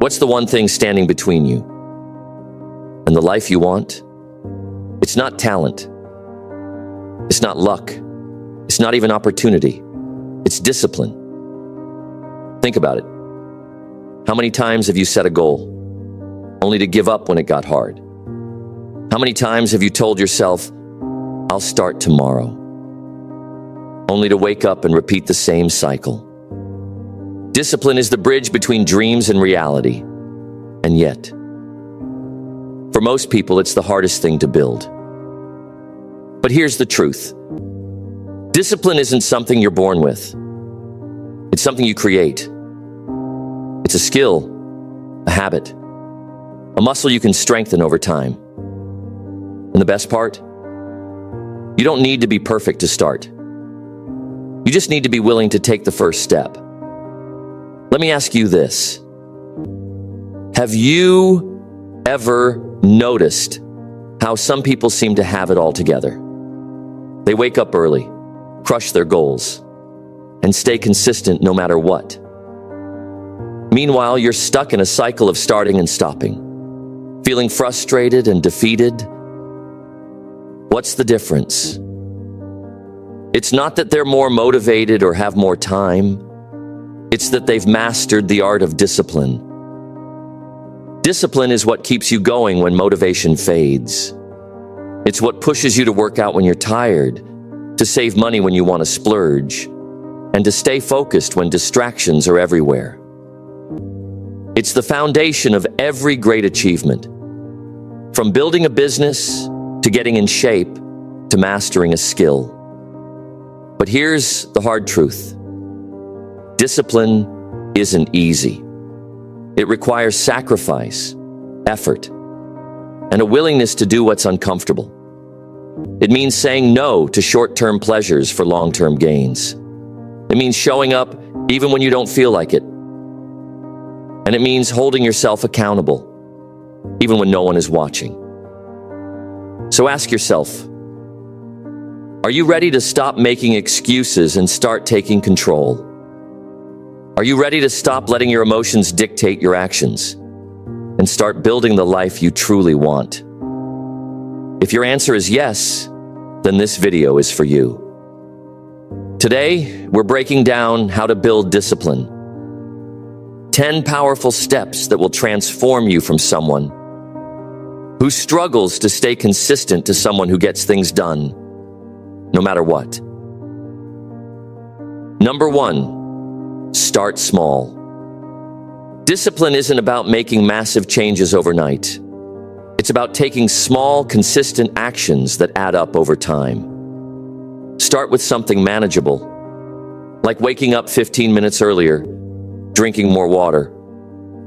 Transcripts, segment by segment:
What's the one thing standing between you and the life you want? It's not talent. It's not luck. It's not even opportunity. It's discipline. Think about it. How many times have you set a goal only to give up when it got hard? How many times have you told yourself, I'll start tomorrow, only to wake up and repeat the same cycle? Discipline is the bridge between dreams and reality. And yet, for most people, it's the hardest thing to build. But here's the truth. Discipline isn't something you're born with. It's something you create. It's a skill, a habit, a muscle you can strengthen over time. And the best part? You don't need to be perfect to start. You just need to be willing to take the first step. Let me ask you this. Have you ever noticed how some people seem to have it all together? They wake up early, crush their goals, and stay consistent no matter what. Meanwhile, you're stuck in a cycle of starting and stopping, feeling frustrated and defeated. What's the difference? It's not that they're more motivated or have more time. It's that they've mastered the art of discipline. Discipline is what keeps you going when motivation fades. It's what pushes you to work out when you're tired, to save money when you want to splurge, and to stay focused when distractions are everywhere. It's the foundation of every great achievement. From building a business, to getting in shape, to mastering a skill. But here's the hard truth. Discipline isn't easy. It requires sacrifice, effort, and a willingness to do what's uncomfortable. It means saying no to short-term pleasures for long-term gains. It means showing up even when you don't feel like it. And it means holding yourself accountable, even when no one is watching. So ask yourself, are you ready to stop making excuses and start taking control? Are you ready to stop letting your emotions dictate your actions and start building the life you truly want? If your answer is yes, then this video is for you. Today, we're breaking down how to build discipline. 10 powerful steps that will transform you from someone who struggles to stay consistent to someone who gets things done, no matter what. Number 1, start small. Discipline isn't about making massive changes overnight. It's about taking small, consistent actions that add up over time. Start with something manageable, like waking up 15 minutes earlier, drinking more water,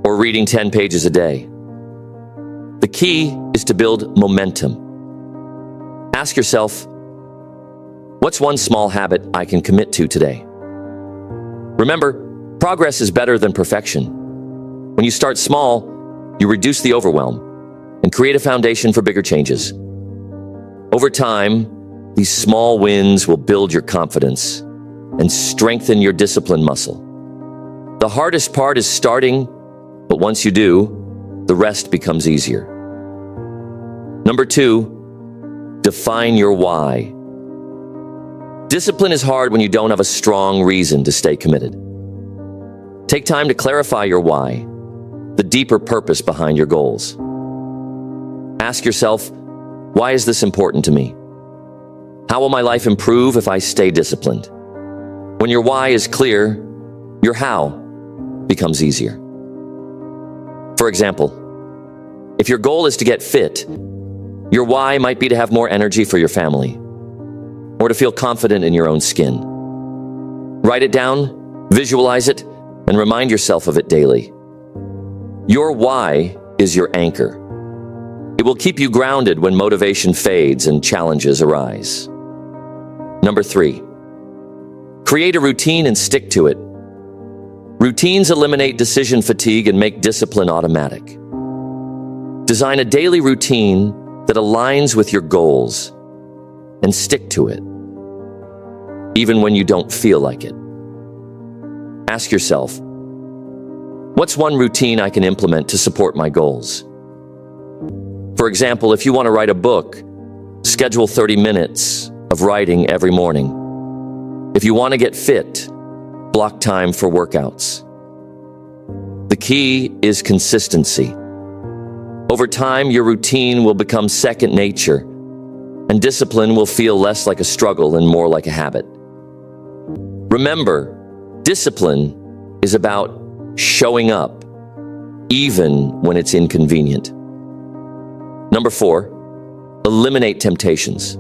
or reading 10 pages a day. The key is to build momentum. Ask yourself, what's one small habit I can commit to today? Remember, progress is better than perfection. When you start small, you reduce the overwhelm and create a foundation for bigger changes. Over time, these small wins will build your confidence and strengthen your discipline muscle. The hardest part is starting, but once you do, the rest becomes easier. Number 2, define your why. Discipline is hard when you don't have a strong reason to stay committed. Take time to clarify your why, the deeper purpose behind your goals. Ask yourself, why is this important to me? How will my life improve if I stay disciplined? When your why is clear, your how becomes easier. For example, if your goal is to get fit, your why might be to have more energy for your family, or to feel confident in your own skin. Write it down, visualize it, and remind yourself of it daily. Your why is your anchor. It will keep you grounded when motivation fades and challenges arise. Number 3, create a routine and stick to it. Routines eliminate decision fatigue and make discipline automatic. Design a daily routine that aligns with your goals and stick to it, even when you don't feel like it. Ask yourself, What's one routine I can implement to support my goals? For example, if you want to write a book, schedule 30 minutes of writing every morning. If you want to get fit, block time for workouts. The key is consistency. Over time, your routine will become second nature, and discipline will feel less like a struggle and more like a habit. Remember, discipline is about showing up, even when it's inconvenient. Number 4, eliminate temptations.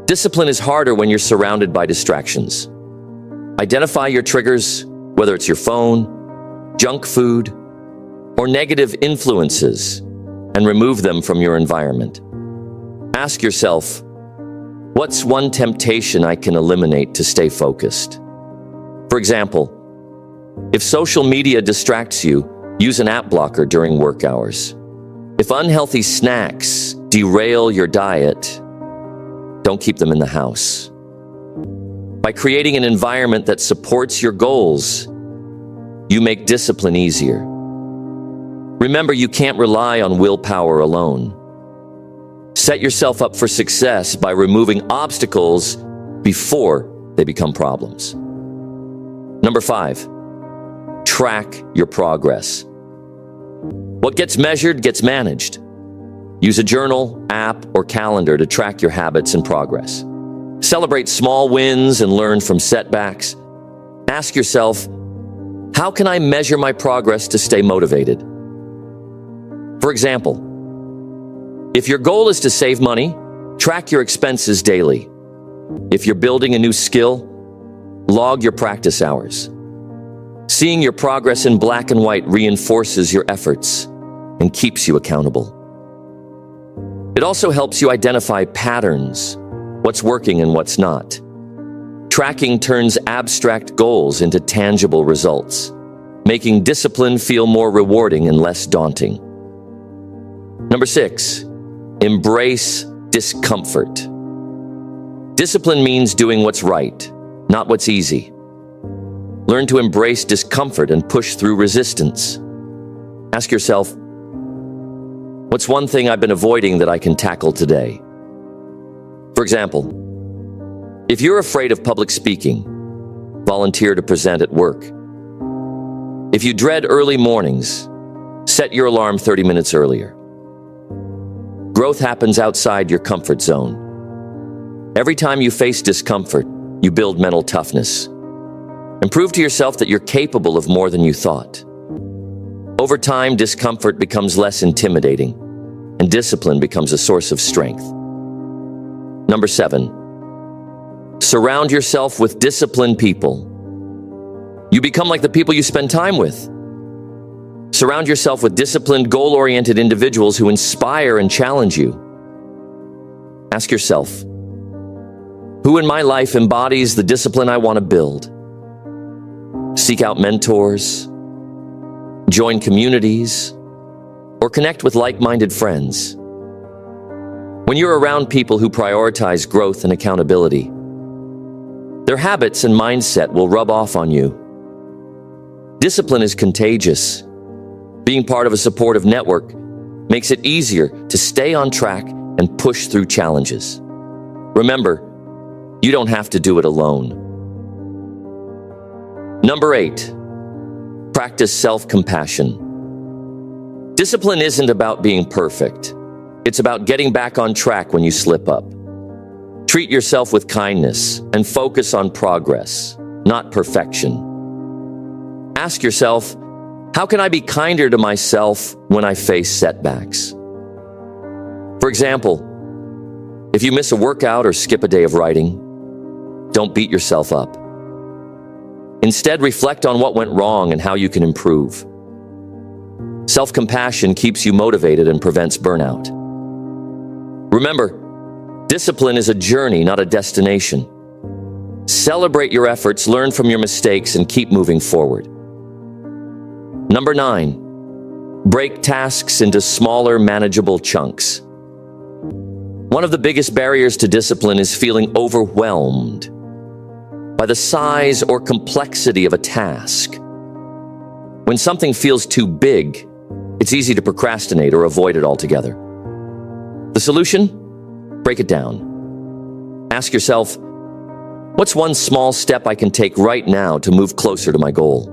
Discipline is harder when you're surrounded by distractions. Identify your triggers, whether it's your phone, junk food, or negative influences, and remove them from your environment. Ask yourself, what's one temptation I can eliminate to stay focused? For example, if social media distracts you, use an app blocker during work hours. If unhealthy snacks derail your diet, don't keep them in the house. By creating an environment that supports your goals, you make discipline easier. Remember, you can't rely on willpower alone. Set yourself up for success by removing obstacles before they become problems. Number 5, track your progress. What gets measured gets managed. Use a journal, app, or calendar to track your habits and progress. Celebrate small wins and learn from setbacks. Ask yourself, how can I measure my progress to stay motivated? For example, if your goal is to save money, track your expenses daily. If you're building a new skill, log your practice hours. Seeing your progress in black and white reinforces your efforts and keeps you accountable. It also helps you identify patterns, what's working and what's not. Tracking turns abstract goals into tangible results, making discipline feel more rewarding and less daunting. Number 6, embrace discomfort. Discipline means doing what's right, not what's easy. Learn to embrace discomfort and push through resistance. Ask yourself, what's one thing I've been avoiding that I can tackle today? For example, if you're afraid of public speaking, volunteer to present at work. If you dread early mornings, set your alarm 30 minutes earlier. Growth happens outside your comfort zone. Every time you face discomfort, you build mental toughness. And prove to yourself that you're capable of more than you thought. Over time, discomfort becomes less intimidating, and discipline becomes a source of strength. Number 7, surround yourself with disciplined people. You become like the people you spend time with. Surround yourself with disciplined, goal-oriented individuals who inspire and challenge you. Ask yourself, who in my life embodies the discipline I want to build? Seek out mentors, join communities, or connect with like-minded friends. When you're around people who prioritize growth and accountability, their habits and mindset will rub off on you. Discipline is contagious. Being part of a supportive network makes it easier to stay on track and push through challenges. Remember, you don't have to do it alone. Number 8, practice self-compassion. Discipline isn't about being perfect. It's about getting back on track when you slip up. Treat yourself with kindness and focus on progress, not perfection. Ask yourself, how can I be kinder to myself when I face setbacks? For example, if you miss a workout or skip a day of writing, don't beat yourself up. Instead, reflect on what went wrong and how you can improve. Self-compassion keeps you motivated and prevents burnout. Remember, discipline is a journey, not a destination. Celebrate your efforts, learn from your mistakes, and keep moving forward. Number 9, break tasks into smaller, manageable chunks. One of the biggest barriers to discipline is feeling overwhelmed by the size or complexity of a task. When something feels too big, it's easy to procrastinate or avoid it altogether. The solution? Break it down. Ask yourself, what's one small step I can take right now to move closer to my goal?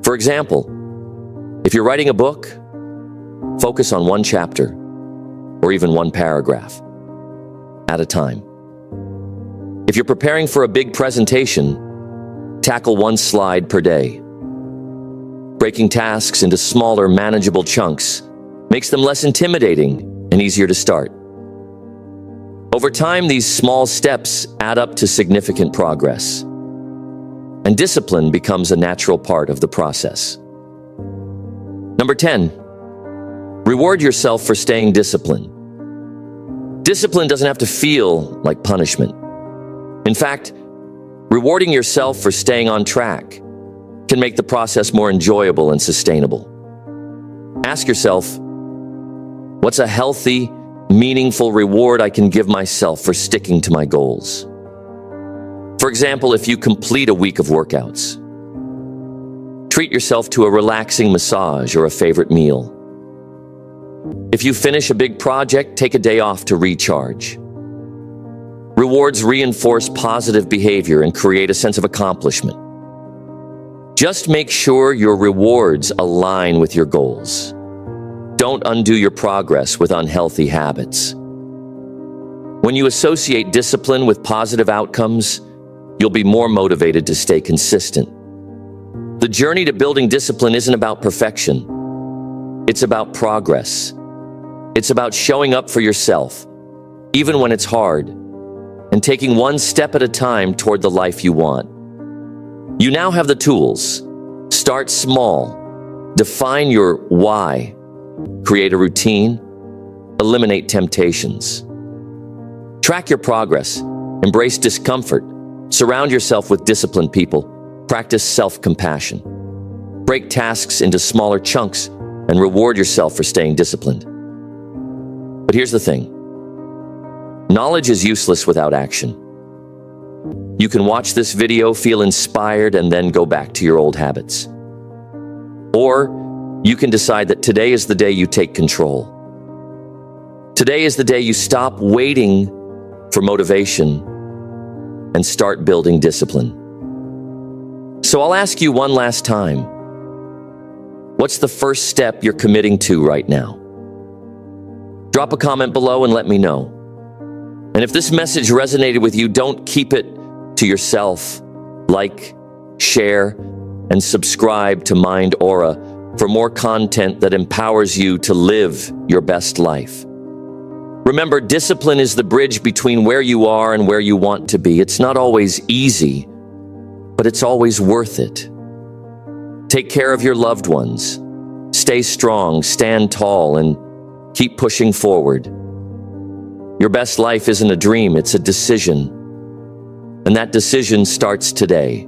For example, if you're writing a book, focus on one chapter or even one paragraph at a time. If you're preparing for a big presentation, tackle one slide per day. Breaking tasks into smaller, manageable chunks makes them less intimidating and easier to start. Over time, these small steps add up to significant progress, and discipline becomes a natural part of the process. Number 10, reward yourself for staying disciplined. Discipline doesn't have to feel like punishment. In fact, rewarding yourself for staying on track can make the process more enjoyable and sustainable. Ask yourself, what's a healthy, meaningful reward I can give myself for sticking to my goals? For example, if you complete a week of workouts, treat yourself to a relaxing massage or a favorite meal. If you finish a big project, take a day off to recharge. Rewards reinforce positive behavior and create a sense of accomplishment. Just make sure your rewards align with your goals. Don't undo your progress with unhealthy habits. When you associate discipline with positive outcomes, you'll be more motivated to stay consistent. The journey to building discipline isn't about perfection. It's about progress. It's about showing up for yourself, even when it's hard, and taking one step at a time toward the life you want. You now have the tools. Start small. Define your why. Create a routine. Eliminate temptations. Track your progress. Embrace discomfort. Surround yourself with disciplined people. Practice self-compassion. Break tasks into smaller chunks and reward yourself for staying disciplined. But here's the thing. Knowledge is useless without action. You can watch this video, feel inspired, and then go back to your old habits. Or you can decide that today is the day you take control. Today is the day you stop waiting for motivation and start building discipline. So I'll ask you one last time. What's the first step you're committing to right now? Drop a comment below and let me know. And if this message resonated with you, don't keep it to yourself. Like, share, and subscribe to Mind Aura for more content that empowers you to live your best life. Remember, discipline is the bridge between where you are and where you want to be. It's not always easy, but it's always worth it. Take care of your loved ones. Stay strong, stand tall, and keep pushing forward. Your best life isn't a dream, it's a decision. And that decision starts today.